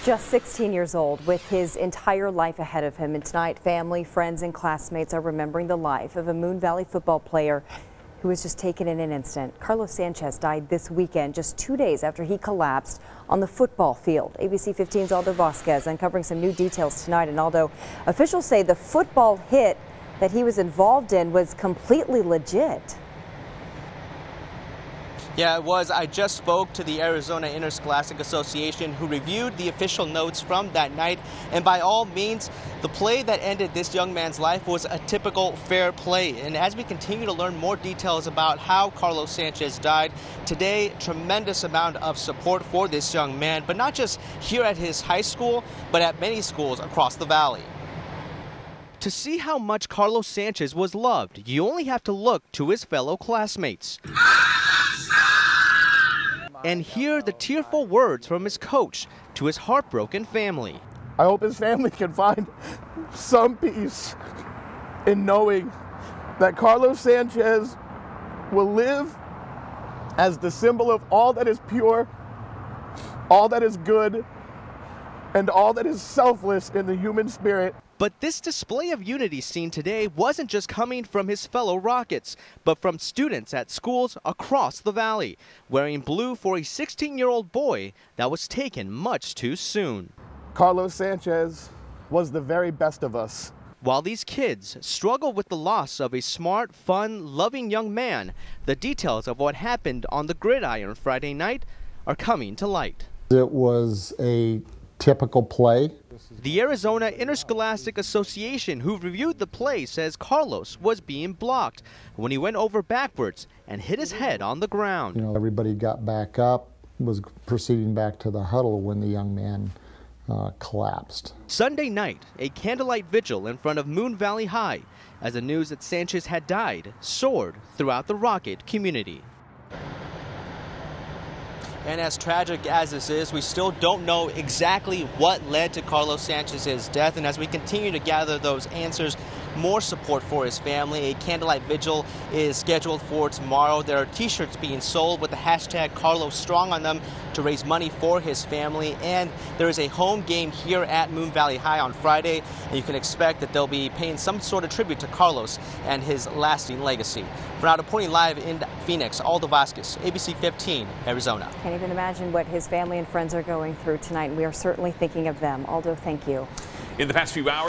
Just 16 years old with his entire life ahead of him, and tonight family, friends and classmates are remembering the life of a Moon Valley football player who was just taken in an instant. Carlos Sanchez died this weekend, just 2 days after he collapsed on the football field. ABC 15's Aldo Vasquez uncovering some new details tonight. And Aldo, officials say the football hit that he was involved in was completely legit. Yeah, it was. I just spoke to the Arizona Interscholastic Association, who reviewed the official notes from that night. And by all means, the play that ended this young man's life was a typical fair play. And as we continue to learn more details about how Carlos Sanchez died today, tremendous amount of support for this young man, but not just here at his high school, but at many schools across the valley. To see how much Carlos Sanchez was loved, you only have to look to his fellow classmates and hear the tearful words from his coach to his heartbroken family. I hope his family can find some peace in knowing that Carlos Sanchez will live as the symbol of all that is pure, all that is good, and all that is selfless in the human spirit. But this display of unity seen today wasn't just coming from his fellow Rockets, but from students at schools across the valley, wearing blue for a 16-year-old boy that was taken much too soon. Carlos Sanchez was the very best of us. While these kids struggle with the loss of a smart, fun, loving young man, the details of what happened on the gridiron Friday night are coming to light. It was a typical play. The Arizona Interscholastic Association, who reviewed the play, says Carlos was being blocked when he went over backwards and hit his head on the ground. You know, everybody got back up, was proceeding back to the huddle when the young man collapsed. Sunday night, a candlelight vigil in front of Moon Valley High as the news that Sanchez had died soared throughout the Rocket community. And as tragic as this is, we still don't know exactly what led to Carlos Sanchez's death. And as we continue to gather those answers, more support for his family. A candlelight vigil is scheduled for tomorrow. There are t-shirts being sold with the hashtag Carlos Strong on them to raise money for his family. And there is a home game here at Moon Valley High on Friday. And you can expect that they'll be paying some sort of tribute to Carlos and his lasting legacy. For now, reporting live in Phoenix, Aldo Vasquez, ABC 15, Arizona. Can't even imagine what his family and friends are going through tonight. We are certainly thinking of them. Aldo, thank you. In the past few hours.